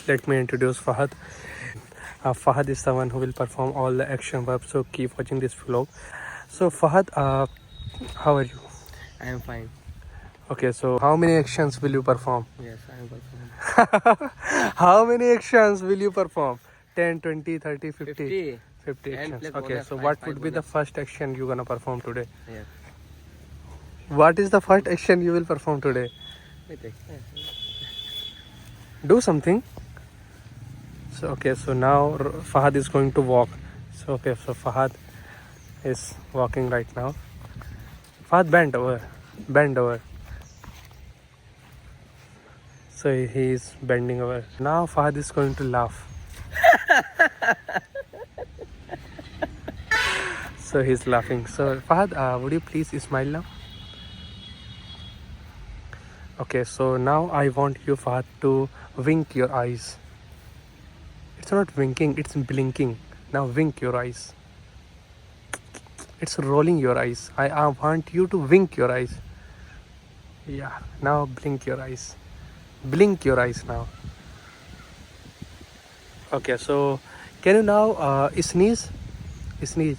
let me introduce Fahad. Fahad is someone who will perform all the action verbs, so keep watching this vlog. So Fahad, how are you? I am fine. Okay, so how many actions will you perform? Yes, I am performing. How many actions will you perform? 10, 20, 30, 50? 50. 50 And actions. plus Okay, bonus, so five- what five would be the bonus. first action you're gonna perform today? Yes. What is the first action you will perform today? Wait. Do something. So okay, so now Fahad is going to walk. So okay, so Fahad is walking right now. Fahad, bend over. So he is bending over. Now Fahad is going to laugh. So he's laughing. So Fahad, would you please smile now? Okay, so now I want you, Fahad, to wink your eyes. It's not winking, it's blinking. Now wink your eyes. It's rolling your eyes. I want you to wink your eyes. Yeah, now blink your eyes. Blink your eyes now. Okay, so can you now sneeze? Sneeze.